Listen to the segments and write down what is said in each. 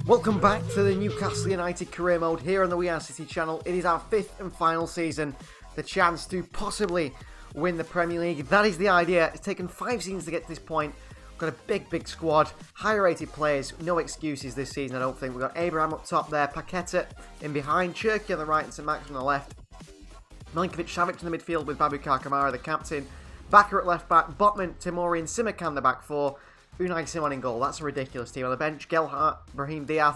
Welcome back to the Newcastle United career mode here on the We Are City channel. It is our 5th and final season, the chance to possibly win the Premier League. That is the idea. It's taken 5 seasons to get to this point. We've got a big squad, high rated players, no excuses this season I don't think. We've got Abraham up top there, Paqueta in behind, Cherki on the right and St Max on the left. Milinkovic-Savic in the midfield with Babukar Kamara the captain. Bakker at left back, Botman, Tamori and Simakan the back four. Unai Simon in goal. That's a ridiculous team. On the bench, Gelhardt, Brahim Diaz,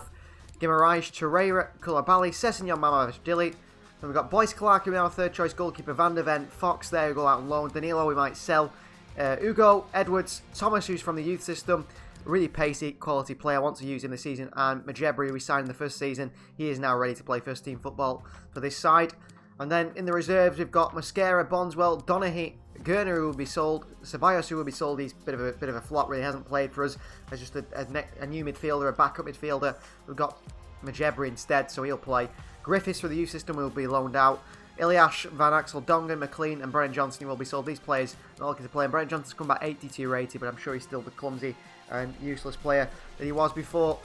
Guimaraes, Torreira, Koulibaly, Sessegnon, Mamavashvili. Then we've got Boyce Clark, who is our third choice goalkeeper, Van der Ven, Fox there, who go out on loan, Danilo we might sell, Ugo, Edwards, Thomas, who's from the youth system, really pacey, quality player, I want to use him this season, and Majebri, who we signed in the first season, he is now ready to play first team football for this side. And then in the reserves, we've got Mosquera, Bondswell, Donaghy, Gerner, who will be sold, Ceballos, who will be sold. He's a bit of a flop, really hasn't played for us as just a new midfielder, a backup midfielder. We've got Majebri instead, so he'll play. Griffiths for the youth system will be loaned out. Ilyash, Van Axel, Dongan, McLean and Brennan Johnson will be sold. These players are looking to play. And Brennan Johnson's come back 82 rated, but I'm sure he's still the clumsy and useless player that he was before.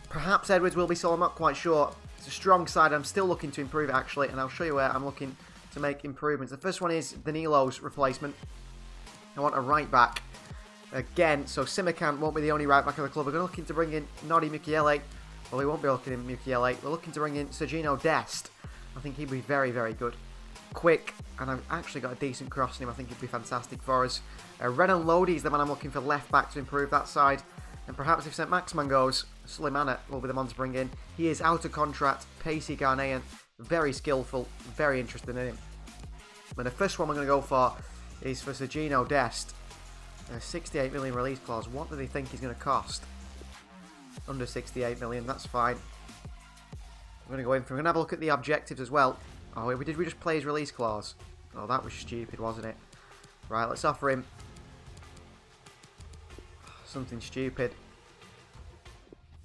Perhaps Edwards will be sold, I'm not quite sure. It's a strong side. I'm still looking to improve it actually, and I'll show you where I'm looking to make improvements. The first one is Danilo's replacement. I want a right back again, so Simakan won't be the only right back of the club. We're looking to bring in Nodi Mukiele. Well, we won't be looking at Mukiele. We're looking to bring in Sergino Dest. I think he'd be very good. Quick, and I've actually got a decent cross in him. I think he'd be fantastic for us. Renan LODI is the man I'm looking for left back to improve that side. And perhaps if St Maximan goes, Suleimana will be the man to bring in. He is out of contract, pacey Ghanaian, very skillful, very interested in him. But the first one we're going to go for is for Sergino Dest. 68 million release clause. What do they think he's going to cost? Under 68 million, that's fine. I'm going to go in for. We're going to have a look at the objectives as well. Oh, did we just play his release clause? Oh, that was stupid, wasn't it? Right, let's offer him something stupid.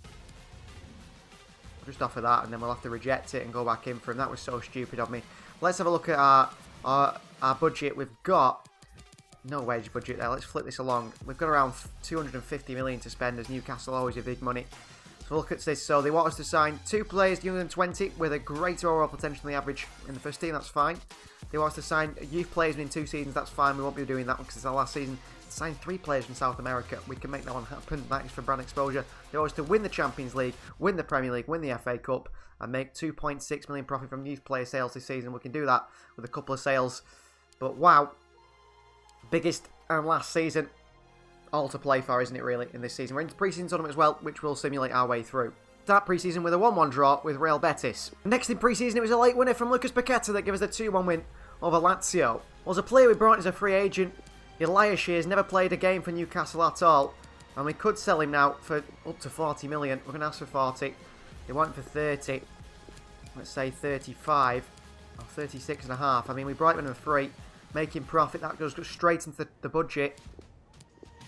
I'll just offer that and then we'll have to reject it and go back in for him. That was so stupid of me. Let's have a look at our budget. We've got no wage budget there. Let's flip this along. We've got around 250 million to spend, as Newcastle always have big money. So look at this. So they want us to sign 2 players younger than 20 with a greater overall potential than the average in the first team. That's fine. They want us to sign youth players within 2 seasons. That's fine. We won't be doing that one because it's our last season. Sign 3 players from South America. We can make that one happen. That is for brand exposure. They want us to win the Champions League, win the Premier League, win the FA Cup, and make 2.6 million profit from youth player sales this season. We can do that with a couple of sales. But wow, biggest and last season, all to play for, isn't it, really, in this season? We're into pre-season tournament as well, which will simulate our way through. Start pre-season with a 1-1 draw with Real Betis. Next in pre-season, it was a late winner from Lucas Paqueta that gave us a 2-1 win over Lazio. Was a player we brought as a free agent. Elias has never played a game for Newcastle at all, and we could sell him now for up to 40 million. We're going to ask for 40. They want him for 30. Let's say 35 or 36.5. I mean, we brought him in for free, making profit. That goes straight into the budget.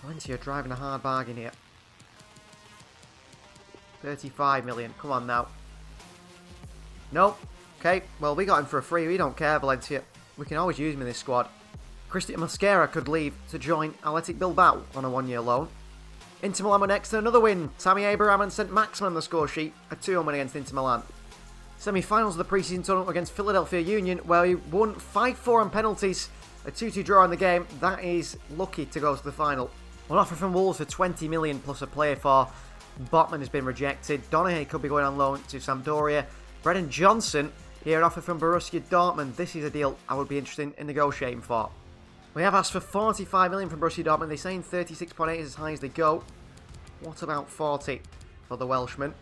Valencia driving a hard bargain here. 35 million. Come on now. Nope. Okay, well, we got him for a free. We don't care, Valencia. We can always use him in this squad. Christian Mosquera could leave to join Athletic Bilbao on a 1-year loan. Inter Milan were next to another win. Tammy Abraham and St Maximan on the score sheet. A 2-1 win against Inter Milan. Semi-finals of the pre-season tournament against Philadelphia Union, where we won 5-4 on penalties. A 2-2 draw in the game. That is lucky to go to the final. An offer from Wolves for 20 million plus a player for Botman has been rejected. Donaghy could be going on loan to Sampdoria. Brennan Johnson, here an offer from Borussia Dortmund. This is a deal I would be interested in negotiating for. We have asked for 45 million from Borussia Dortmund. They're saying 36.8 is as high as they go. What about 40 for the Welshman?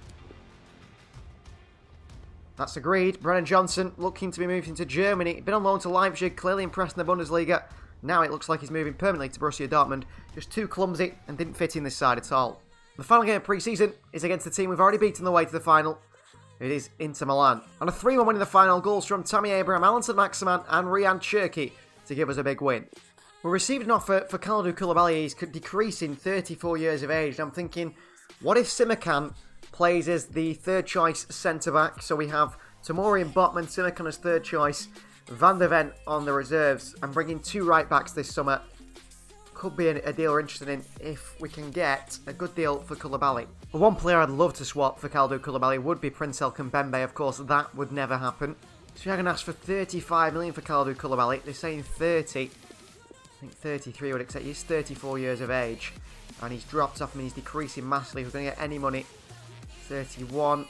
That's agreed. Brennan Johnson looking to be moving to Germany. Been on loan to Leipzig, clearly impressed in the Bundesliga. Now it looks like he's moving permanently to Borussia Dortmund. Just too clumsy and didn't fit in this side at all. The final game of pre-season is against the team we've already beaten the way to the final. It is Inter Milan. On a 3-1 win in the final, goals from Tammy Abraham, Alan St Maximan and Renan Cherki to give us a big win. We received an offer for Kalidou Koulibaly. He's decreasing 34 years of age. And I'm thinking, what if Simakan plays as the third choice centre-back? So we have Tamori and Botman, Simakan as third choice, Van der Ven on the reserves. I'm bringing 2 right-backs this summer. could be a deal we're interested in if we can get a good deal for Koulibaly. But one player I'd love to swap for Kalidou Koulibaly would be Princel Kimpembe. Of course, that would never happen. So we're going to ask for 35 million for Kalidou Koulibaly. They're saying 30. I think 33 would accept. He's 34 years of age. And he's dropped off. I mean, he's decreasing massively. If we're going to get any money. 31.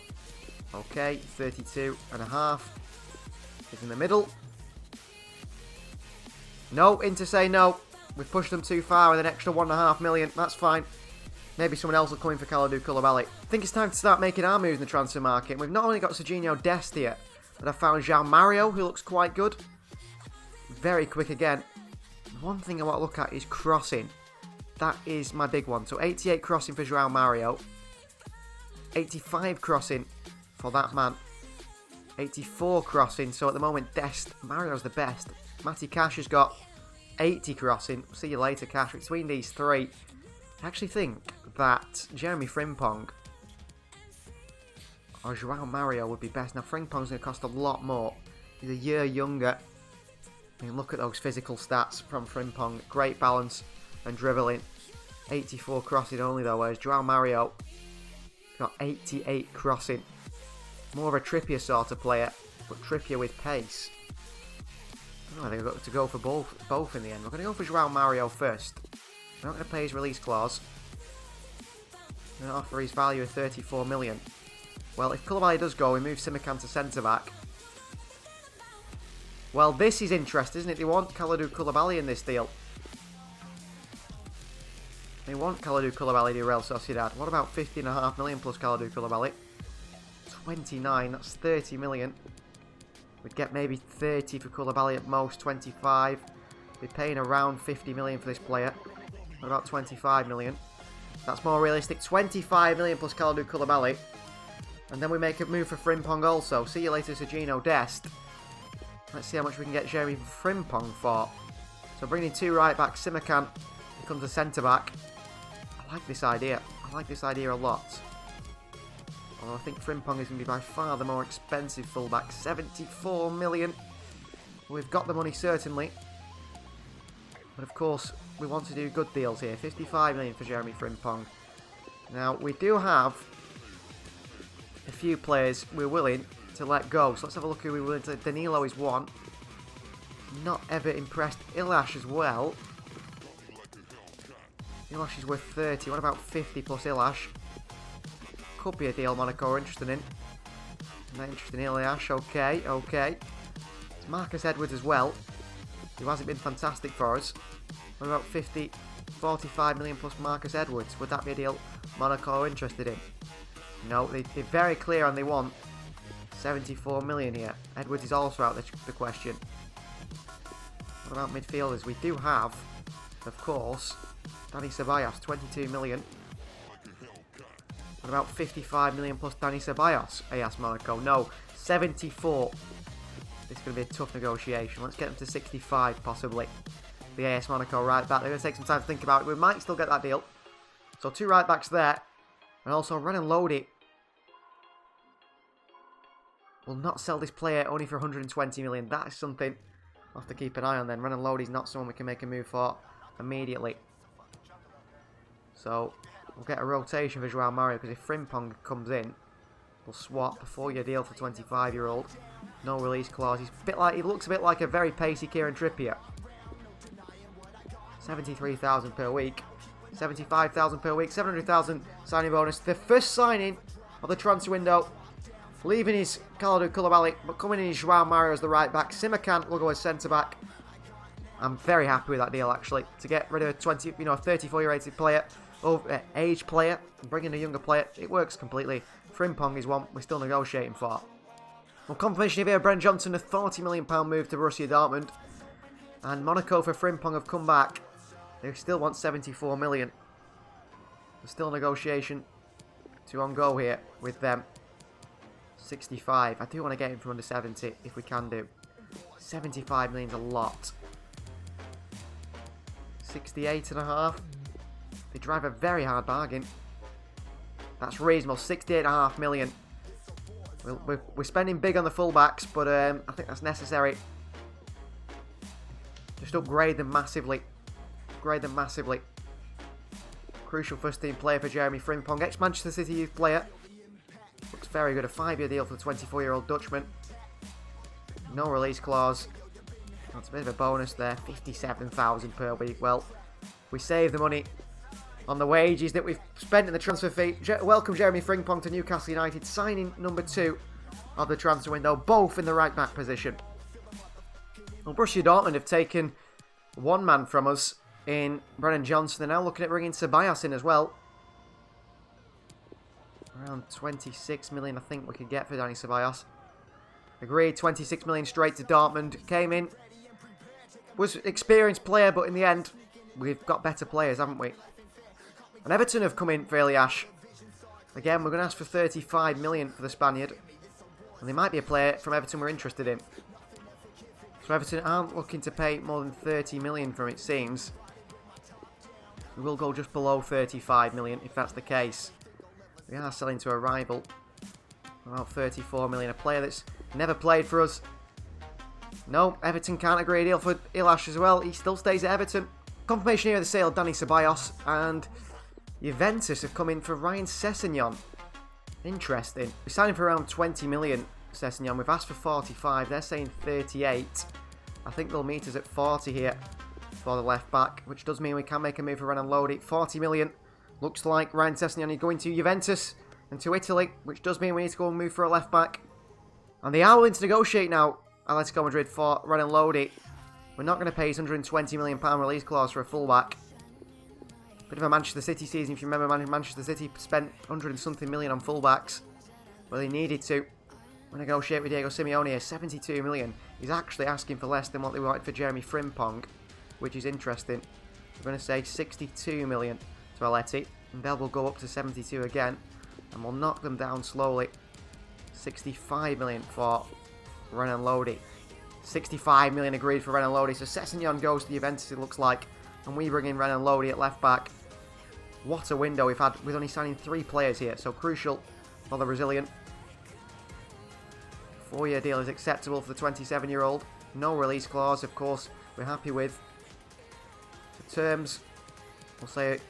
Okay, 32 and a half. Is in the middle. No, Inter say no. We've pushed them too far with an extra 1.5 million. That's fine. Maybe someone else will come in for Kalidou Koulibaly. I think it's time to start making our moves in the transfer market. We've not only got Serginho Dest here, but I found João Mario, who looks quite good. Very quick again. One thing I want to look at is crossing. That is my big one. So 88 crossing for João Mario. 85 crossing for that man. 84 crossing. So at the moment, Dest, Mario's the best. Matty Cash has got 80 crossing. See you later, Cash. Between these three, I actually think that Jeremy Frimpong or João Mario would be best. Now, Frimpong's going to cost a lot more. He's a year younger. I mean, look at those physical stats from Frimpong. Great balance and dribbling. 84 crossing only, though, whereas João Mario got 88 crossing. More of a Trippier sort of player, but Trippier with pace. I think we've got to go for both in the end. We're going to go for João Mario first. We're not going to pay his release clause. We're going to offer his value of 34 million. Well, if Koulibaly does go, we move Simikan to centre-back. Well, this is interesting, isn't it? They want Kalidou Koulibaly in this deal. They want Kalidou Koulibaly to Real Sociedad. What about 50.5 million plus Kalidou Koulibaly? 29, that's 30 million. We'd get maybe 30 for Koulibaly at most, 25. We're paying around 50 million for this player. What about 25 million? That's more realistic. 25 million plus Kalidou Koulibaly. And then we make a move for Frimpong also. See you later, Serginho Dest. Let's see how much we can get Jeremy Frimpong for. So bringing two right back, Simikan becomes a centre back. I like this idea. I like this idea a lot. Although I think Frimpong is going to be by far the more expensive fullback. 74 million. We've got the money certainly. But of course, we want to do good deals here. 55 million for Jeremy Frimpong. Now, we do have a few players we're willing to let go. So let's have a look who we're willing to... Danilo is one. Not ever impressed. Ilash as well. Ilash is worth 30. What about 50 plus Ilash? Could be a deal Monaco are interested in. Not interested in Ilash. Okay, okay. It's Marcus Edwards as well, who hasn't been fantastic for us. What about 50, 45 million plus Marcus Edwards? Would that be a deal Monaco are interested in? No, they're very clear and they want 74 million here. Edwards is also out the question. What about midfielders? We do have, of course, Dani Ceballos, 22 million. What about 55 million plus Dani Ceballos? AS Monaco. No, 74. This is going to be a tough negotiation. Let's get them to 65 possibly. The AS Monaco right back. They're going to take some time to think about it. We might still get that deal. So two right backs there. And also Renan LODI will not sell this player only for 120 million. That is something we'll have to keep an eye on then. Renan LODI is not someone we can make a move for immediately. So we'll get a rotation for João Mario because if Frimpong comes in, we'll swap a 4-year deal for 25-year-old. No release clause. He's a bit like, he looks a bit like a very pacey Kieran Trippier. 73,000 per week. 75,000 per week. 700,000 signing bonus. The first signing of the transfer window. Leaving is Kalidou Koulibaly, but coming in is João Mario as the right back. Simikan will go as centre back. I'm very happy with that deal actually. To get rid of a 34-year-old player, age player, and bring in a younger player, it works completely. Frimpong is one we're still negotiating for. Well, confirmation here, Brent Johnson, a £40 million move to Borussia Dortmund. And Monaco for Frimpong have come back. They still want 74 million. There's still negotiation to on-go here with them. 65. I do want to get him from under 70 if we can do. 75 million's a lot. 68.5. They drive a very hard bargain. That's reasonable. 68.5 million. We're spending big on the fullbacks, but I think that's necessary. Just upgrade them massively. upgrade them massively. Crucial first team player for Jeremy Frimpong, ex-Manchester City youth player. Looks very good, a 5-year deal for the 24-year-old Dutchman. No release clause. That's a bit of a bonus there, 57,000 per week. Well, we save the money on the wages that we've spent in the transfer fee. Welcome Jeremy Frimpong to Newcastle United, signing number 2 of the transfer window, both in the right back position. Well, Borussia Dortmund have taken one man from us in Renan Johnson. They're now looking at bringing Ceballos in as well. Around 26 million I think we could get for Dani Ceballos. Agreed, 26 million straight to Dortmund. Came in, was an experienced player, but in the end, we've got better players, haven't we? And Everton have come in fairly ash. Again, we're going to ask for 35 million for the Spaniard. And there might be a player from Everton we're interested in. So Everton aren't looking to pay more than 30 million for him, it seems. We will go just below 35 million if that's the case. We are selling to a rival. About 34 million. A player that's never played for us. No, Everton can't agree a deal for Ilash as well. He still stays at Everton. Confirmation here of the sale of Dani Ceballos. And Juventus have come in for Ryan Sessegnon. Interesting. We're signing for around 20 million, Sessegnon. We've asked for 45. They're saying 38. I think they'll meet us at 40 here for the left back, which does mean we can make a move for Renan Lodi. 40 million. Looks like Ryan Sessegnon is going to Juventus and to Italy, which does mean we need to go and move for a left back. And they are willing to negotiate now, Atletico Madrid, for Renan Lodi. We're not going to pay his £120 million release clause for a fullback. Bit of a Manchester City season, if you remember. Manchester City spent 100 and something million on fullbacks. Well, they needed to. We'll negotiate with Diego Simeone here, 72 million. He's actually asking for less than what they wanted for Jeremy Frimpong, which is interesting. We're going to say 62 million to Atleti, and Bell will go up to 72 again, and we'll knock them down slowly. 65 million for Renan Lodi. 65 million agreed for Renan Lodi, so Sessegnon goes to Juventus, it looks like, and we bring in Renan Lodi at left back. What a window we've had with only signing 3 players here, so crucial for the Brazilian. 4-year deal is acceptable for the 27-year-old. No release clause, of course, we're happy with. The terms, we'll say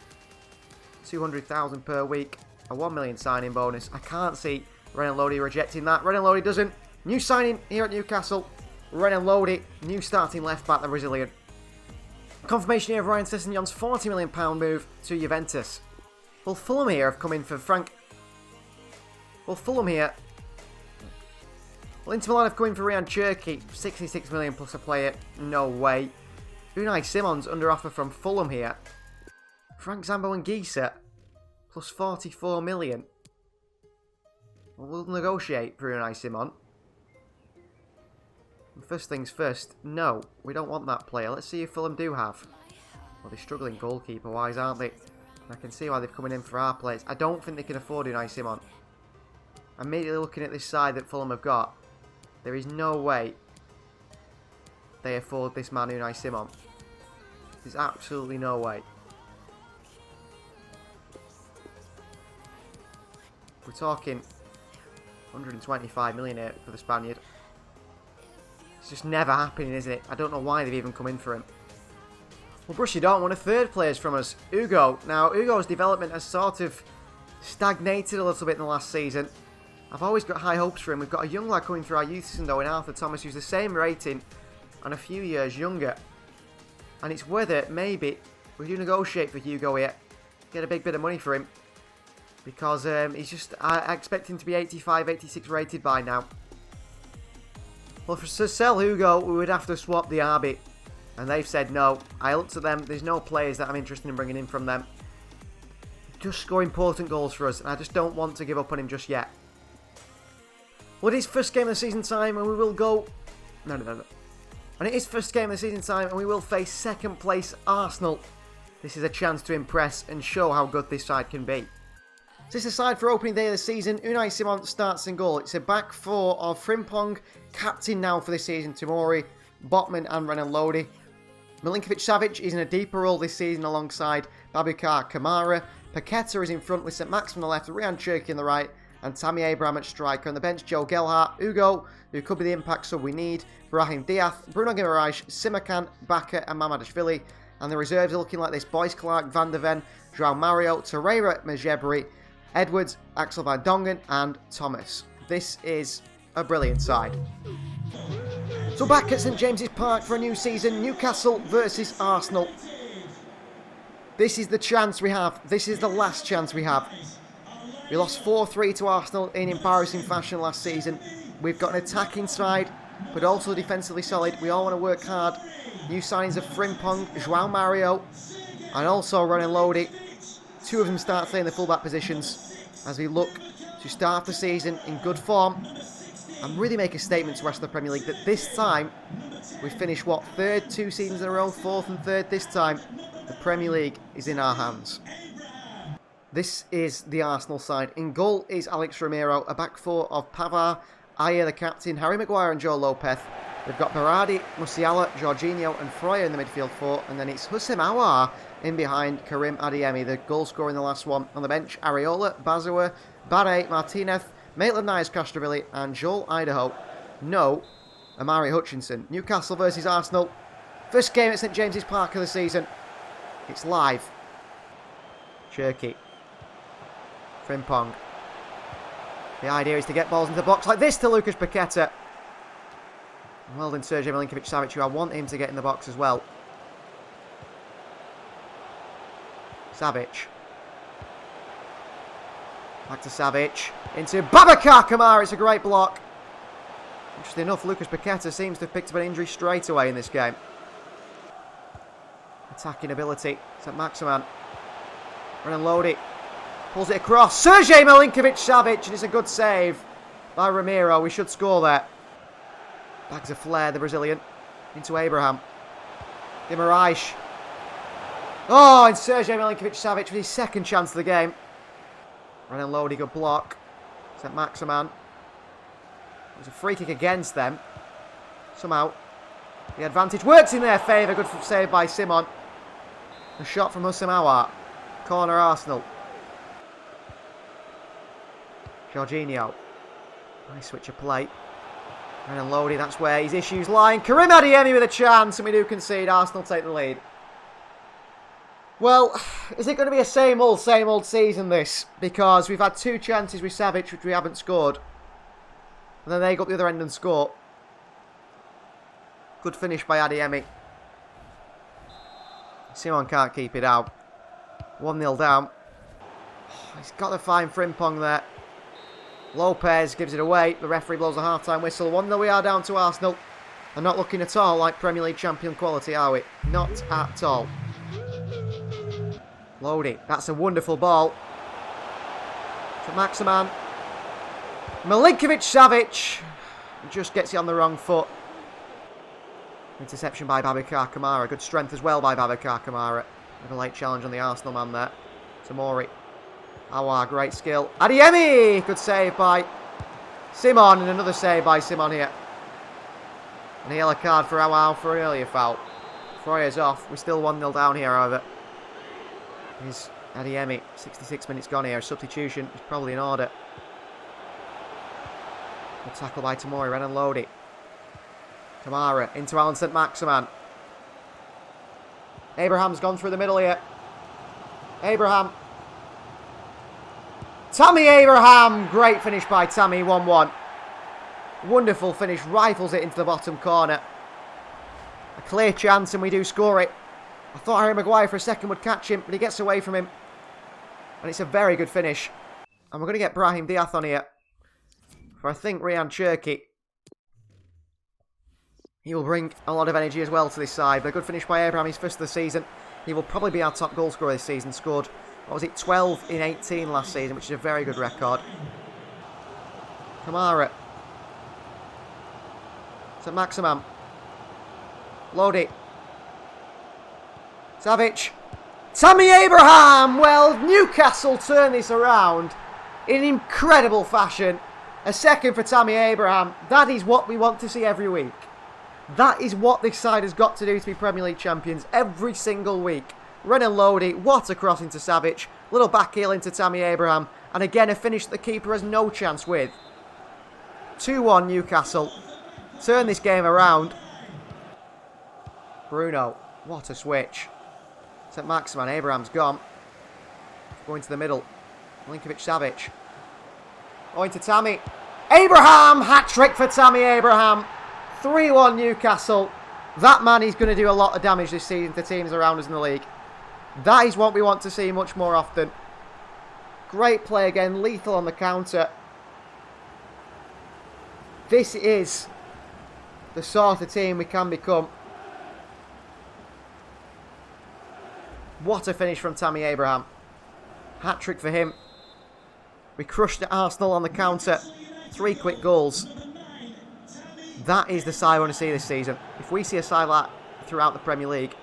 200,000 per week, a 1 million signing bonus. I can't see Renan Lodi rejecting that. Renan Lodi doesn't. New signing here at Newcastle. Renan Lodi, new starting left back, the Brazilian. Confirmation here of Ryan Sessegnon's £40 million move to Juventus. Well, Fulham here have come in for Frank. Well, Fulham here. Well, Inter Milan have come in for Renan Cherki, 66 million plus a player. No way. Unai Simon's under offer from Fulham here. Frank Zambo and Gisa, plus 44 million. Well, we'll negotiate for Unai Simon. First things first, no, we don't want that player. Let's see if Fulham do have. Well, they're struggling goalkeeper-wise, aren't they? I can see why they're coming in for our players. I don't think they can afford Unai Simon. Immediately looking at this side that Fulham have got, there is no way they afford this man Unai Simon. There's absolutely no way. We're talking 125 million here for the Spaniard. It's just never happening, isn't it? I don't know why they've even come in for him. Well, Borussia Dortmund, one of third players from us, Ugo. Now, Ugo's development has sort of stagnated a little bit in the last season. I've always got high hopes for him. We've got a young lad coming through our youth system, though, in Arthur Thomas, who's the same rating and a few years younger. And it's whether, maybe, we do negotiate for Hugo here. Get a big bit of money for him. Because he's just, I expect him to be 85, 86 rated by now. Well, to sell Hugo, we would have to swap the RB. And they've said no. I looked at them. There's no players that I'm interested in bringing in from them. Just score important goals for us. And I just don't want to give up on him just yet. Well, it is first game of the season time. And we will go... No. And it is first game of the season time. And we will face second place Arsenal. This is a chance to impress and show how good this side can be. This aside for opening day of the season, Unai Simon starts in goal. It's a back four of Frimpong, captain now for this season, Tomori, Botman and Renan Lodi. Milinkovic-Savic is in a deeper role this season alongside Babukar Kamara. Paqueta is in front with St Max on the left, Rehan Cherki on the right, and Tammy Abraham at striker. On the bench, Joe Gelhardt, Ugo, who could be the impact sub we need, Brahim Diath, Bruno Guimaraes, Simakan, Baka and Mamadashvili. And the reserves are looking like this. Boyce Clark, Van der Ven, João Mario, Torreira, Mejebri, Edwards, Axel van Dongen and Thomas. This is a brilliant side. So back at St James's Park for a new season. Newcastle versus Arsenal. This is the chance we have. This is the last chance we have. We lost 4-3 to Arsenal in embarrassing fashion last season. We've got an attacking side, but also defensively solid. We all want to work hard. New signings of Frimpong, João Mario, and also Renan LODI. Two of them start playing the fullback positions as we look to start the season in good form and really make a statement to the rest of the Premier League that this time we finished, what, third 2 seasons in a row, fourth and third this time. The Premier League is in our hands. This is the Arsenal side. In goal is Alex Ramiro, a back four of Pavard, Ayer the captain, Harry Maguire and Joe Lopez. We've got Berardi, Musiala, Jorginho and Freuler in the midfield four, and then it's Houssem Aouar in behind Karim Adeyemi, the goal scorer in the last one. On the bench, Areola, Bazoer, Barre, Martinez, Maitland-Niles, Castrovilli and Joel Idaho. No, Amari Hutchinson. Newcastle versus Arsenal. First game at St James's Park of the season. It's live. Cherky. Frimpong. The idea is to get balls into the box like this to Lucas Paqueta. Well done, Sergej Milinkovic-Savic, who I want him to get in the box as well. Savic. Back to Savic. Into Babacar Kamara. It's a great block. Interesting enough, Lucas Paqueta seems to have picked up an injury straight away in this game. Attacking ability. Saint-Maximin. Renan LODI. Pulls it across. Sergej Milinkovic-Savic. And it's a good save by Ramiro. We should score there. Back to Flair, the Brazilian. Into Abraham. Guimaraes. Oh, and Sergej Milinkovic-Savic with his second chance of the game. Renan LODI, good block. Saint-Maximin. It was a free kick against them. Somehow, the advantage works in their favour. Good save by Simon. A shot from Houssem Aouar. Corner Arsenal. Jorginho. Nice switch of play. Renan LODI, that's where his issues lie. Karim Adeyemi with a chance, and we do concede. Arsenal take the lead. Well, is it going to be a same old season, this? Because we've had 2 chances with Savic, which we haven't scored. And then they got the other end and score. Good finish by Adeyemi. Simon can't keep it out. 1-0 down. He's got to find Frimpong there. Lopez gives it away. The referee blows a half-time whistle. 1-0 we are down to Arsenal. And not looking at all like Premier League champion quality, are we? Not at all. LODI. That's a wonderful ball. To Maximin. Milinkovic-Savic. Just gets it on the wrong foot. Interception by Babacar Kamara. Good strength as well by Babacar Kamara. With a late challenge on the Arsenal man there. Tomori. Aouar, great skill. Adeyemi! Good save by Simon. And another save by Simon here. And a yellow card for Aouar for an earlier foul. Freuler's off. We're still 1-0 down here, however. Here's Adeyemi. 66 minutes gone here. A substitution is probably in order. Good tackle by Tomori. Renan LODI. Kamara into Alan Saint-Maximin. Abraham's gone through the middle here. Abraham. Tammy Abraham. Great finish by Tammy. 1-1. Wonderful finish. Rifles it into the bottom corner. A clear chance and we do score it. I thought Harry Maguire for a second would catch him, but he gets away from him. And it's a very good finish. And we're going to get Brahim Diath on here. For I think Ryan Cherky. He will bring a lot of energy as well to this side. But a good finish by Abraham, his first of the season. He will probably be our top goal scorer this season. Scored, what was it, 12 in 18 last season, which is a very good record. Kamara. Saint-Maximin. LODI. Savic. Tammy Abraham! Well, Newcastle turn this around in incredible fashion. A second for Tammy Abraham. That is what we want to see every week. That is what this side has got to do to be Premier League champions every single week. Renan LODI, what a cross into Savic. Little back heel into Tammy Abraham. And again, a finish that the keeper has no chance with. 2-1 Newcastle. Turn this game around. Bruno, what a switch. St. Maximan. Abraham's gone. Going to the middle. Milinkovic-Savic. Going to Tammy. Abraham! Hat-trick for Tammy Abraham. 3-1 Newcastle. That man is going to do a lot of damage this season to teams around us in the league. That is what we want to see much more often. Great play again. Lethal on the counter. This is the sort of team we can become. What a finish from Tammy Abraham. Hat-trick for him. We crushed Arsenal on the counter. 3 quick goals. That is the side I want to see this season. If we see a side like that throughout the Premier League,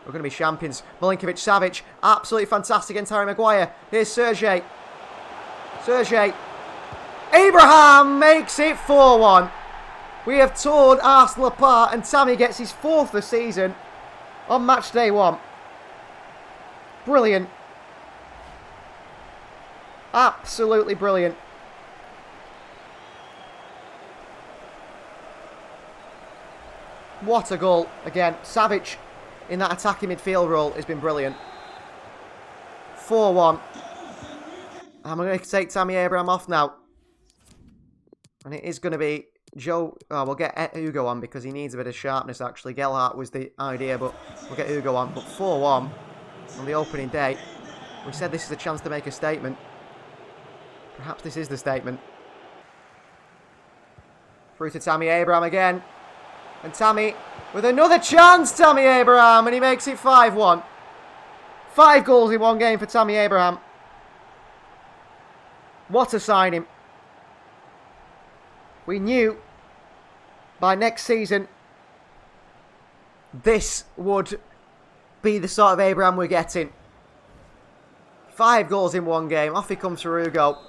we're going to be champions. Milinkovic-Savic, absolutely fantastic against Harry Maguire. Here's Sergej. Sergej. Abraham makes it 4-1. We have torn Arsenal apart and Tammy gets his 4th this season on match day 1. Brilliant. Absolutely brilliant. What a goal. Again, Savic in that attacking midfield role has been brilliant. 4-1. I'm going to take Tammy Abraham off now. And it is going to be Joe... Oh, we'll get Hugo on because he needs a bit of sharpness, actually. Gelhardt was the idea, but we'll get Hugo on. But 4-1 on the opening day. We said this is a chance to make a statement. Perhaps this is the statement. Through to Tammy Abraham again. And Tammy with another chance, Tammy Abraham, and he makes it 5-1. 5 goals in 1 game for Tammy Abraham. What a signing. We knew by next season this would be the sort of Abraham we're getting. 5 goals in 1 game. Off he comes for Hugo.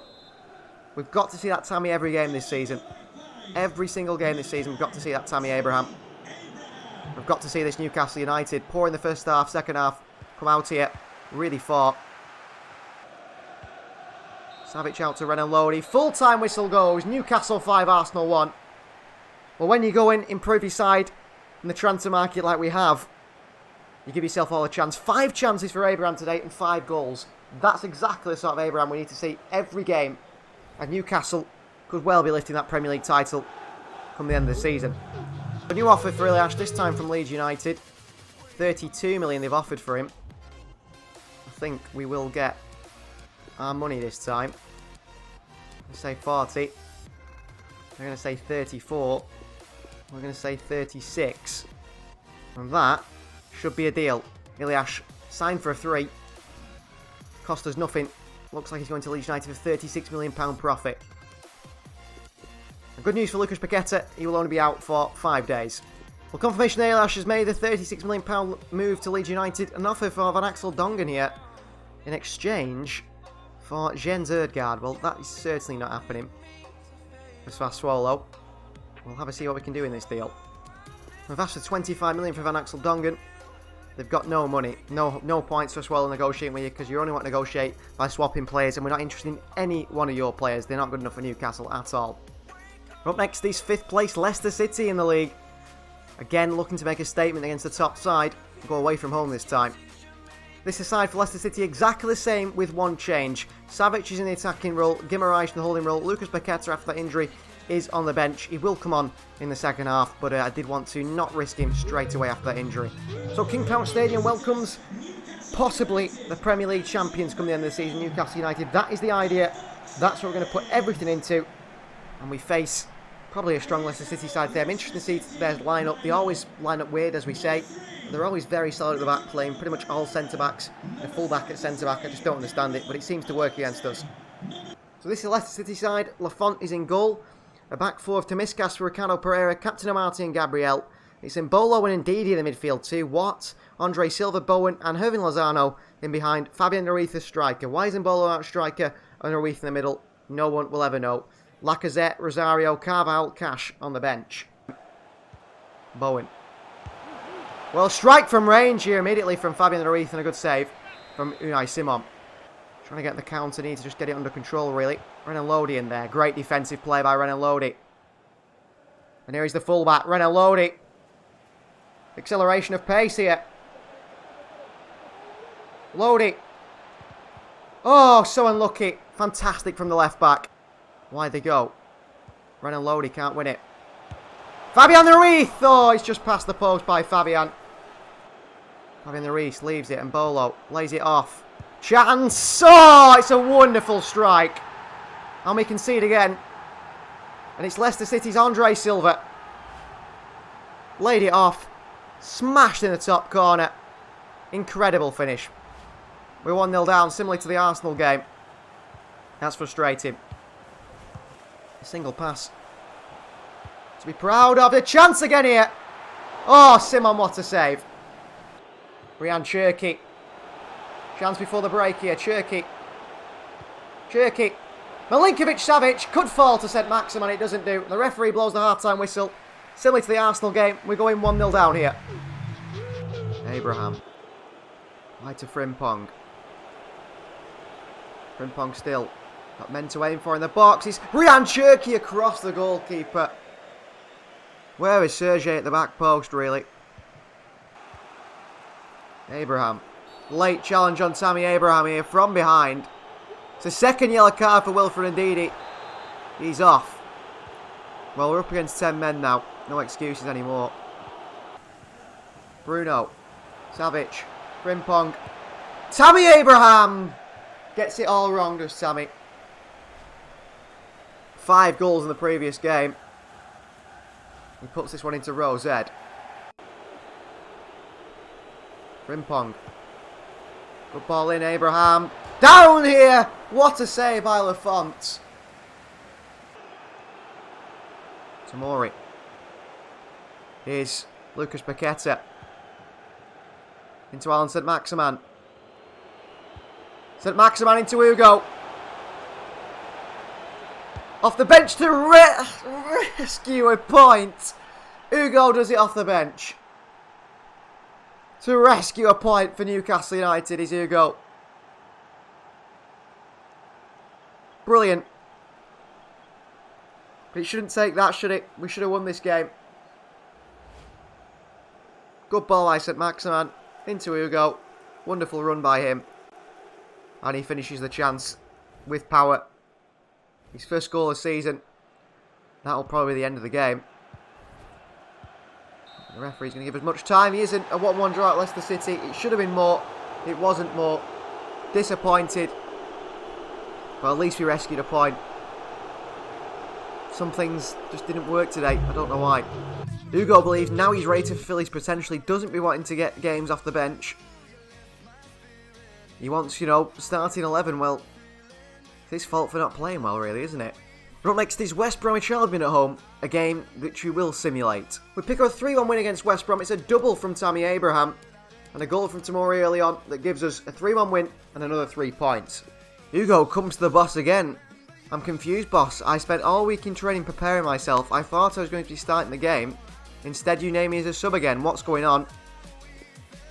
We've got to see that Tammy every game this season. Every single game this season, we've got to see that Tammy Abraham. We've got to see this Newcastle United poor in the first half, second half, come out here, really fought. Savic out to Renan Lodi. Full-time whistle goes. Newcastle 5, Arsenal 1. Well, when you go in, improve your side in the transfer market like we have, you give yourself all a chance. 5 chances for Abraham today and 5 goals. That's exactly the sort of Abraham we need to see every game. And Newcastle could well be lifting that Premier League title come the end of the season. A new offer for Iliash, this time from Leeds United. 32 million they've offered for him. I think we will get our money this time. Let's say 40. We're going to say 34. We're going to say 36. And that should be a deal. Iliash signed for a 3. Cost us nothing. Looks like he's going to Leeds United for £36 million profit. And good news for Lucas Paqueta, he will only be out for 5 days. Well, confirmation that Iliash has made the £36 million move to Leeds United. An offer for Van Axel Dongen here in exchange for Jens Erdgaard. Well, that is certainly not happening for Sassuolo. We'll have a see what we can do in this deal. We've asked for 25 million for Van Axel Dongen. They've got no money, no points for Sassuolo negotiating with you because you only want to negotiate by swapping players, and we're not interested in any one of your players. They're not good enough for Newcastle at all. Up next is 5th place Leicester City in the league. Again, looking to make a statement against the top side. Go away from home this time. This aside for Leicester City, exactly the same with one change. Savic is in the attacking role, Guimaraes in the holding role. Lucas Paqueta, after that injury, is on the bench. He will come on in the second half, but I did want to not risk him straight away after that injury. So King Power Stadium welcomes possibly the Premier League champions come the end of the season, Newcastle United. That is the idea. That's what we're going to put everything into. And we face probably a strong Leicester City side there. I'm interested to see their lineup. They always line up weird, as we say. They're always very solid at the back, playing pretty much all centre-backs. A full-back at centre-back. I just don't understand it, but it seems to work against us. So this is Leicester City side. Lafont is in goal. A back 4 of Tomiskas for Ricardo Pereira, Captain Amati and Gabriel. It's Embolo and Ndidi in the midfield too. Watt, Andre Silva, Bowen and Hervin Lozano in behind. Fabian Ruiz as striker. Why is Embolo out striker and Ruiz in the middle? No one will ever know. Lacazette, Rosario, Carvalho, Cash on the bench. Bowen. Well, strike from range here immediately from Fabian Ruiz and a good save from Unai Simon. Trying to get the counter, need to just get it under control really. Renan Lodi in there. Great defensive play by Renan Lodi. And here is the fullback, Renan Lodi. Acceleration of pace here. LODI. Oh, so unlucky. Fantastic from the left back. Why'd they go? Renan LODI can't win it. Fabian Ruiz! Oh, it's just past the post by Fabian. Fabian Ruiz leaves it and Bolo lays it off. Chance! Oh, it's a wonderful strike. And we concede again. And it's Leicester City's Andre Silva. Laid it off. Smashed in the top corner. Incredible finish. We're 1-0 down, similar to the Arsenal game. That's frustrating. A single pass. To be proud of. A chance again here. Oh, Simon, what a save. Renan Cherki. Chance before the break here. Cherki. Milinkovic-Savic could fall to St. Maximin. It doesn't do. The referee blows the half-time whistle. Similar to the Arsenal game, we're going 1-0 down here. Abraham. Wide to Frimpong. Frimpong still. Got men to aim for in the box. It's Renan Cherki across the goalkeeper. Where is Sergei at the back post, really? Abraham. Late challenge on Tammy Abraham here from behind. It's a second yellow card for Wilfred Ndidi. He's off. Well, we're up against 10 men now. No excuses anymore. Bruno. Savic. Frimpong. Tammy Abraham! Gets it all wrong, does Tammy. 5 goals in the previous game. He puts this one into row Z. Frimpong. Good ball in, Abraham. Down here! What a save by Lafont. Tomori. Here's Lucas Paqueta. Into Alan St. Maximin. St. Maximin into Hugo. Off the bench to rescue a point. Hugo does it off the bench. To rescue a point for Newcastle United is Hugo. Brilliant. But it shouldn't take that, should it? We should have won this game. Good ball by St. Maximin. Into Hugo. Wonderful run by him. And he finishes the chance with power. His first goal of the season. That'll probably be the end of the game. The referee's going to give us much time. He isn't. A 1-1 draw at Leicester City. It should have been more. It wasn't more. Disappointed. But at least we rescued a point. Some things just didn't work today. I don't know why. Hugo believes now he's ready to fulfill his potential. He doesn't be wanting to get games off the bench. He wants, you know, starting 11. Well, it's his fault for not playing well, really, isn't it? But up next is West Bromwich Albion at home, a game which we will simulate. We pick up a 3-1 win against West Brom. It's a double from Tammy Abraham and a goal from Tomori early on that gives us a 3-1 win and another 3 points. Hugo comes to the boss again. I'm confused, boss. I spent all week in training preparing myself. I thought I was going to be starting the game. Instead, you name me as a sub again. What's going on?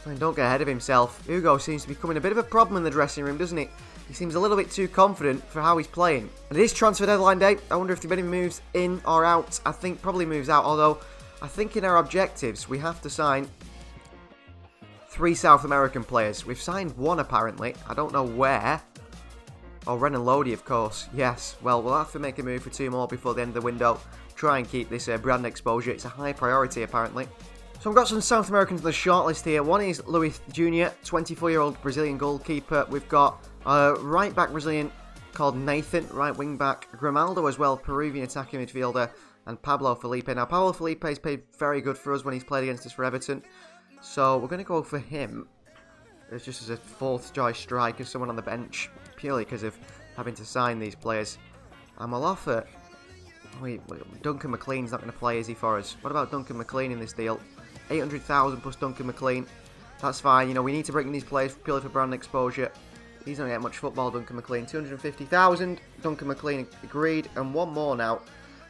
And don't get ahead of himself. Hugo seems to be becoming a bit of a problem in the dressing room, doesn't he? He seems a little bit too confident for how he's playing. And it is transfer deadline day. I wonder if there are any moves in or out. I think probably moves out, although I think in our objectives we have to sign 3 South American players. We've signed 1 apparently. I don't know where. Oh, Renan LODI, of course. Yes. Well, we'll have to make a move for 2 more before the end of the window. Try and keep this brand exposure. It's a high priority, apparently. So I've got some South Americans on the shortlist here. One is Luis Jr., 24-year-old Brazilian goalkeeper. We've got a right-back Brazilian called Nathan, right wing-back. Grimaldo as well, Peruvian attacking midfielder. And Pablo Felipe. Now, Pablo Felipe has played very good for us when he's played against us for Everton. So we're going to go for him. It's just as a 4th choice striker, someone on the bench, purely because of having to sign these players. And we'll offer... Wait, Duncan McLean's not going to play, is he, for us? What about Duncan McLean in this deal? 800,000 plus Duncan McLean. That's fine. You know, we need to bring in these players purely for brand exposure. He's not going to get much football, Duncan McLean. 250,000. Duncan McLean agreed. And 1 more now.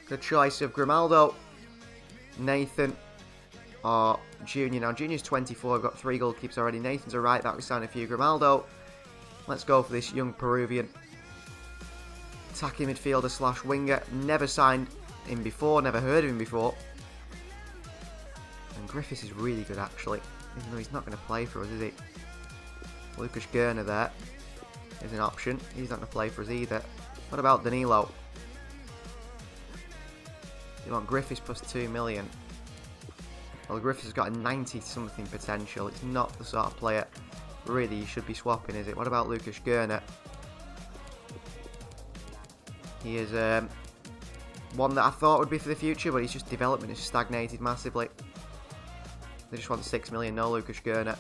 The choice of Grimaldo, Nathan, or Junior. Now, Junior's 24. We've got 3 goalkeepers already. Nathan's a right back. We signed a few. Grimaldo. Let's go for this young Peruvian attacking midfielder slash winger. Never signed him before. Never heard of him before. And Griffiths is really good, actually. Even though he's not going to play for us, is he? Lucas Gurner there is an option. He's not going to play for us either. What about Danilo? You want Griffiths plus 2 million. Well, Griffiths has got a 90-something potential. It's not the sort of player really you should be swapping, is it? What about Lucas Gurner? He is one that I thought would be for the future, but his just development has stagnated massively. They just want 6 million, no Lucas Gurner.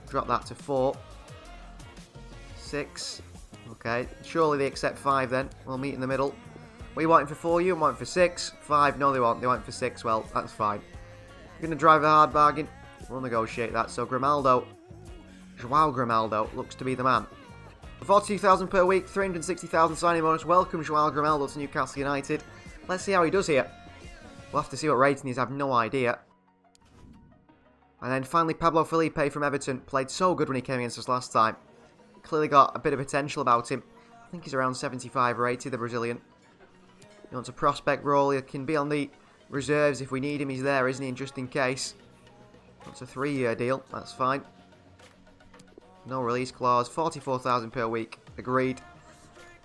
Drop that to 4. 6. Okay, surely they accept 5 then. We'll meet in the middle. What are you wanting for 4? You want for 6? 5? No, they won't. They want for 6. Well, that's fine. You're going to drive a hard bargain. We'll negotiate that. So Grimaldo, Joao Grimaldo, looks to be the man. 42,000 per week, 360,000 signing bonus. Welcome Joao Grimaldo to Newcastle United. Let's see how he does here. We'll have to see what rating he is. I have no idea. And then finally Pablo Felipe from Everton. Played so good when he came against us last time. Clearly got a bit of potential about him. I think he's around 75 rated, the Brazilian. He wants a prospect role. He can be on the reserves if we need him. He's there, isn't he? Just in case. Wants a 3-year deal. That's fine. No release clause. 44,000 per week. Agreed.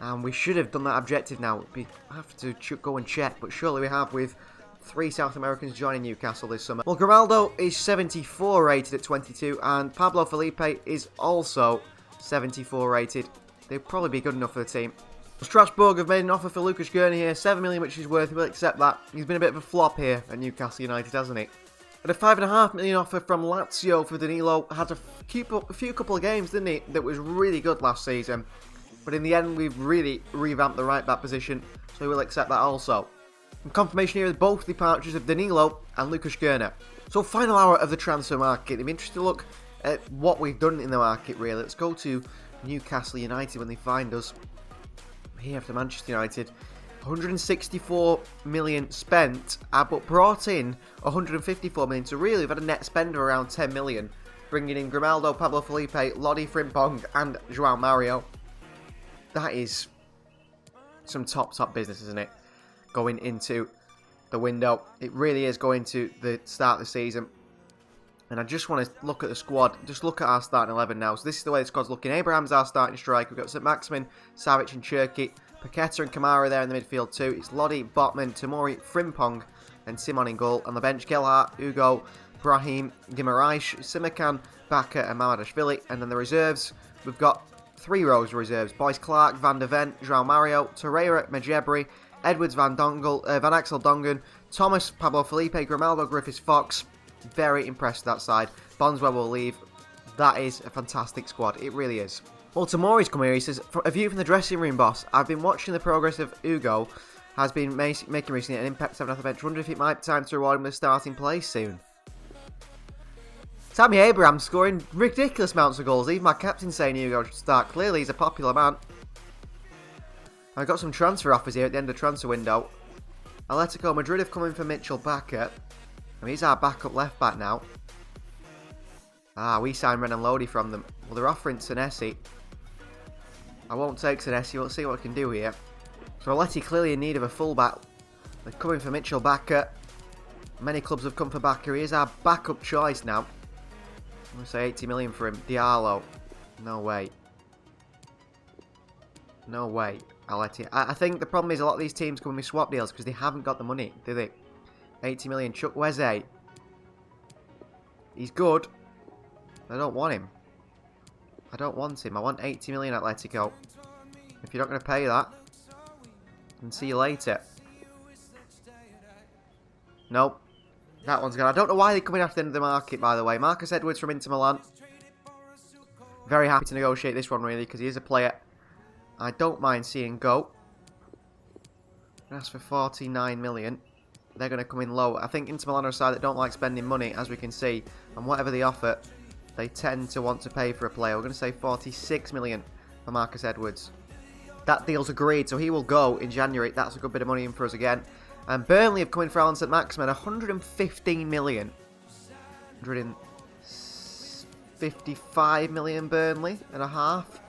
And we should have done that objective now. We have to go and check, but surely we have with 3 South Americans joining Newcastle this summer. Well, Grimaldo is 74 rated at 22, and Pablo Felipe is also 74 rated. They'd probably be good enough for the team. Strasbourg have made an offer for Lucas Gurner here, 7 million, which is worth. We'll accept that. He's been a bit of a flop here at Newcastle United, hasn't he? But a 5.5 million offer from Lazio for Danilo. Had a few couple of games, didn't he, that was really good last season. But in the end, we've really revamped the right back position, so we'll accept that also. And confirmation here is both departures of Danilo and Lucas Gurner. So final hour of the transfer market. I'm interested to look at what we've done in the market, really. Let's go to Newcastle United when they find us. Here after Manchester United. 164 million spent, but brought in 154 million. So really, we've had a net spend of around 10 million. Bringing in Grimaldo, Pablo Felipe, LODI, Frimpong, and Joao Mario. That is some top business, isn't it? Going into the window. It really is going to the start of the season. And I just want to look at the squad. Just look at our starting 11 now. So this is the way the squad's looking. Abraham's our starting striker. We've got St. Maximin, Savic and Cherki. Paqueta and Kamara there in the midfield too. It's Lodi, Botman, Tamori, Frimpong and Simon in goal. On the bench, Gelhardt, Ugo, Brahim, Guimaraes, Simakan, Baka and Mamadashvili. And then the reserves, we've got 3 rows of reserves. Boyce Clark, Van der Ven, Joao Mario, Torreira, Majebri, Edwards, Van Axel Dongen, Thomas, Pablo Felipe, Grimaldo, Griffiths, Fox. Very impressed with that side. Bonswell will leave. That is a fantastic squad. It really is. Well, Tamori's come here. He says, a view from the dressing room, boss. I've been watching the progress of Ugo. Has been making recently an impact 7 off the bench. Wonder if it might be time to reward him with a starting place soon. Tammy Abraham scoring ridiculous amounts of goals. Even my captain saying Ugo should start. Clearly, he's a popular man. I've got some transfer offers here at the end of the transfer window. Atletico Madrid have come in for Mitchell Bakker. I mean, he's our backup left back now. We signed Renan LODI from them. Well, they're offering Senesi. I won't take Senesi. We'll see what I can do here. So Atleti clearly in need of a fullback. They're coming for Mitchell Bakker. Many clubs have come for Bakker. He is our backup choice now. I'm going to say 80 million for him. Diallo. No way. No way. Atleti. I think the problem is a lot of these teams come with swap deals because they haven't got the money, do they? 80 million. Chuck Weze. He's good. I don't want him. I don't want him. I want 80 million Atletico. If you're not going to pay that, then see you later. Nope. That one's gone. I don't know why they're coming after the end of the market, by the way. Marcus Edwards from Inter Milan. Very happy to negotiate this one, really, because he is a player I don't mind seeing go. That's for 49 million. They're going to come in low. I think Inter Milan are a side that don't like spending money, as we can see. And whatever they offer, they tend to want to pay for a player. We're going to say 46 million for Marcus Edwards. That deal's agreed, so he will go in January. That's a good bit of money in for us again. And Burnley have come in for Alan St. Maximin, 115 million. 155 million Burnley and a half.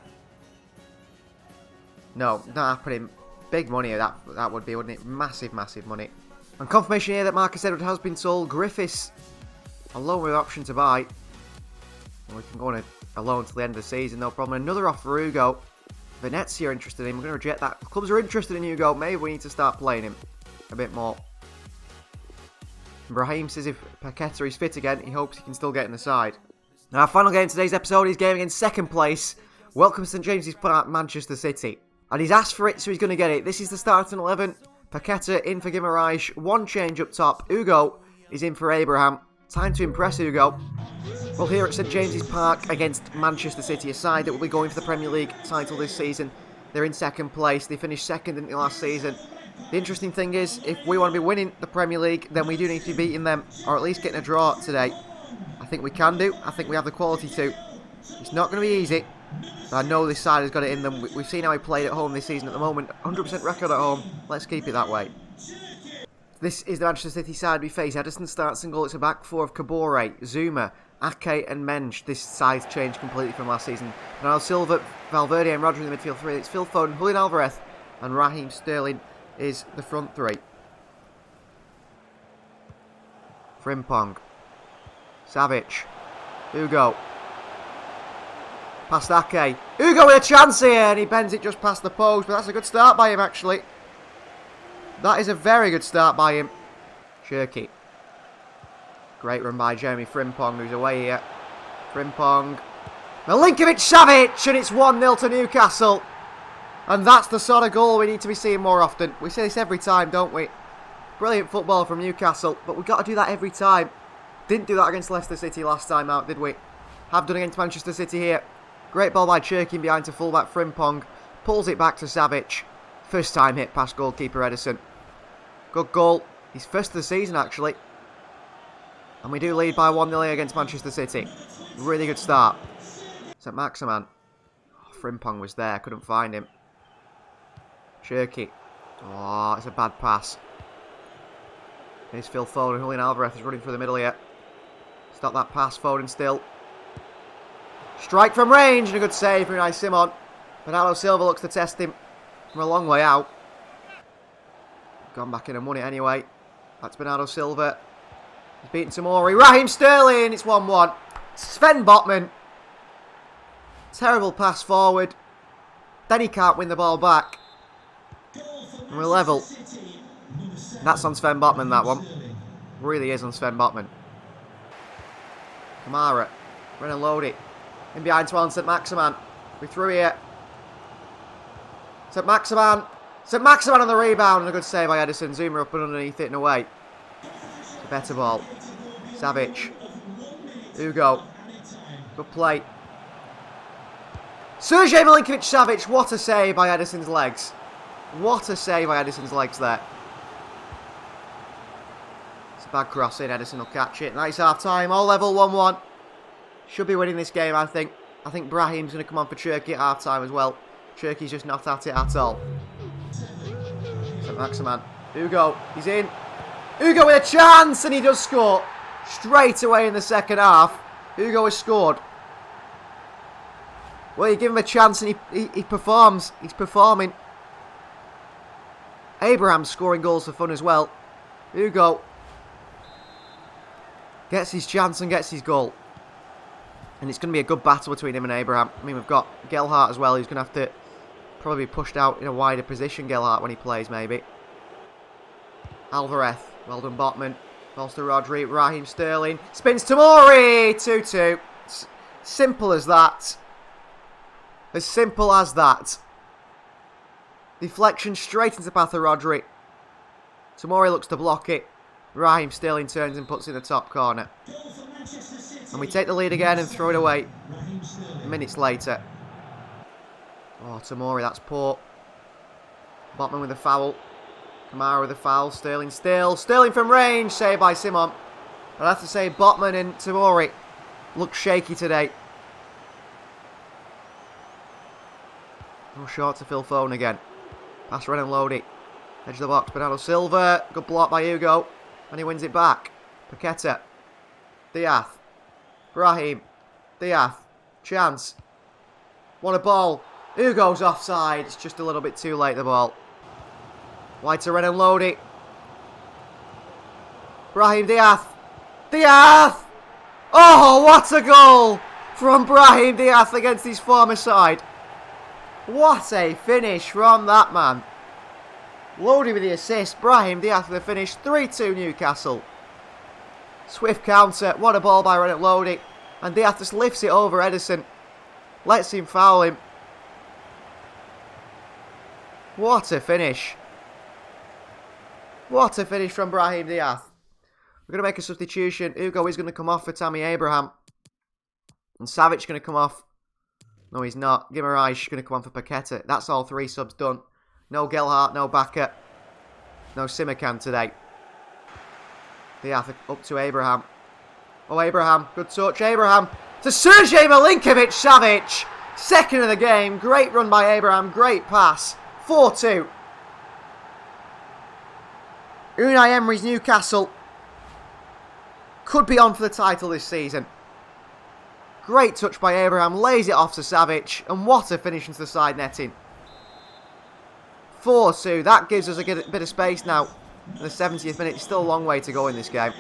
No, not happening. Big money that would be, wouldn't it? Massive money. And confirmation here that Marcus Edwards has been sold. Griffiths, a loan with option to buy. We can go on a loan till the end of the season, no problem. Another offer for Hugo. Venezia are interested in him. We're going to reject that. Clubs are interested in Hugo. Maybe we need to start playing him a bit more. Brahim says if Paqueta is fit again, he hopes he can still get in the side. Now, our final game in today's episode is game against second place. Welcome to St James's Park, Manchester City. And he's asked for it, so he's going to get it. This is the starting 11. Paqueta in for Guimaraes. One change up top. Hugo is in for Abraham. Time to impress Hugo. Well, here at St James's Park against Manchester City, a side that will be going for the Premier League title this season. They're in second place. They finished second in the last season. The interesting thing is, if we want to be winning the Premier League, then we do need to be beating them, or at least getting a draw today. I think we can do. I think we have the quality to. It's not going to be easy. But I know this side has got it in them. We've seen how he played at home this season at the moment. 100% record at home. Let's keep it that way. This is the Manchester City side we face. Edison starts in goal. It's a back four of Kabore, Zuma, Ake and Mensch. This side's changed completely from last season. Bernardo Silva, Valverde and Rodri in the midfield three. It's Phil Foden, Julian Alvarez and Raheem Sterling is the front three. Frimpong. Savic. Hugo. Past Ake. Hugo with a chance here and he bends it just past the post. But that's a good start by him actually. That is a very good start by him. Cherky. Great run by Jeremy Frimpong, who's away here. Frimpong. Milinkovic-Savic, and it's 1-0 to Newcastle. And that's the sort of goal we need to be seeing more often. We say this every time, don't we? Brilliant football from Newcastle, but we've got to do that every time. Didn't do that against Leicester City last time out, did we? Have done against Manchester City here. Great ball by Cherky behind to fullback Frimpong. Pulls it back to Savic. First time hit past goalkeeper Edison. Good goal. His first of the season, actually. And we do lead by 1-0 against Manchester City. Really good start. St Maximan. Oh, Frimpong was there. Couldn't find him. Cherky. Oh, it's a bad pass. Here's Phil Foden. Julian Alvarez is running through the middle here. Stop that pass. Foden still. Strike from range. And a good save from Unai Simon. Bernardo Silva looks to test him from a long way out. Gone back in and won it anyway. That's Bernardo Silva. He's beaten Tomori. Raheem Sterling. It's 1-1. Sven Botman. Terrible pass forward. Then he can't win the ball back. And we're level. That's on Sven Botman, that one. Really is on Sven Botman. Kamara. Renan LODI. In behind to St Maximan. We're through here. St Maximan. St Maximan on the rebound. And a good save by Edison. Zuma up and underneath it and away. It's a better ball. Savic. Hugo. Good play. Sergej Milinkovic-Savic. What a save by Edison's legs. What a save by Edison's legs there. It's a bad cross in. Edison will catch it. Nice half time. All level 1-1. Should be winning this game, I think. I think Brahim's going to come on for Cherky at half time as well. Cherky's just not at it at all. St Maximan. Hugo. He's in. Hugo with a chance, and he does score. Straight away in the second half. Hugo has scored. Well, you give him a chance and he performs. He's performing. Abraham's scoring goals for fun as well. Hugo gets his chance and gets his goal. And it's going to be a good battle between him and Abraham. I mean, we've got Gelhardt as well, who's going to have to probably be pushed out in a wider position, Gelhardt, when he plays, maybe. Alvarez. Well done, Botman. Balls to Rodri. Raheem Sterling. Spins Tomori. 2-2. Simple as that. As simple as that. Deflection straight into the path of Rodri. Tomori looks to block it. Raheem Sterling turns and puts it in the top corner. And we take the lead again and throw it away. Minutes later. Oh, Tomori, that's poor. Botman with a foul. Kamara with a foul. Sterling still. Sterling from range. Saved by Simon. I'd have to say Botman and Tomori look shaky today. Oh, short to Phil Foden again. Pass Renan LODI. Edge of the box. Bernardo Silva. Good block by Hugo. And he wins it back. Paqueta. Diaz. Brahim. Diaz. Chance. What a ball. Hugo's offside. It's just a little bit too late, the ball. Wide to Renan LODI. Brahim Diaz. Diaz! Oh, what a goal! from Brahim Diaz against his former side. What a finish from that man. LODI with the assist. Brahim Diaz with the finish. 3-2 Newcastle. Swift counter. What a ball by Renan LODI. And Diaz just lifts it over Edison. Lets him foul him. What a finish. What a finish from Brahim Diaz. We're going to make a substitution. Hugo is going to come off for Tammy Abraham. And Savic going to come off. No, he's not. Guimaraes going to come on for Paqueta. That's all 3 subs done. No Gelhardt, no Baka. No Simakan today. Diaz up to Abraham. Oh, Abraham. Good touch. Abraham to Sergej Milinkovic-Savic. Second of the game. Great run by Abraham. Great pass. 4-2. Unai Emery's Newcastle could be on for the title this season. Great touch by Abraham. Lays it off to Savic. And what a finish into the side netting. 4-2. That gives us a bit of space now. In the 70th minute. Still a long way to go in this game.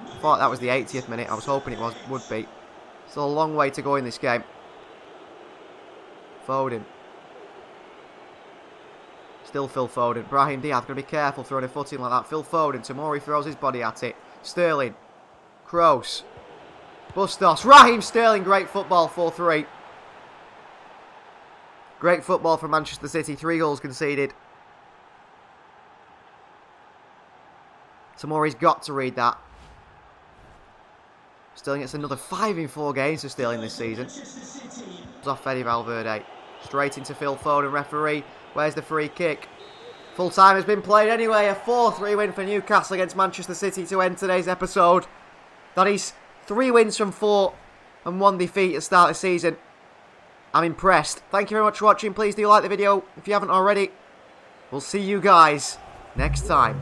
I thought that was the 80th minute. I was hoping it would be. Still a long way to go in this game. Foden. Still Phil Foden. Brahim Diaz, got to be careful throwing a foot in like that. Phil Foden. Tomori throws his body at it. Sterling. Kroos. Bustos. Raheem Sterling. Great football. 4-3. Great football from Manchester City. 3 goals conceded. Tomori's got to read that. Sterling gets another 5 in 4 games for Sterling this season. It's off Fede Valverde. Straight into Phil Foden, referee. Where's the free kick? Full time has been played anyway. A 4-3 win for Newcastle against Manchester City to end today's episode. That is 3 wins from 4 and 1 defeat at the start of the season. I'm impressed. Thank you very much for watching. Please do like the video if you haven't already. We'll see you guys next time.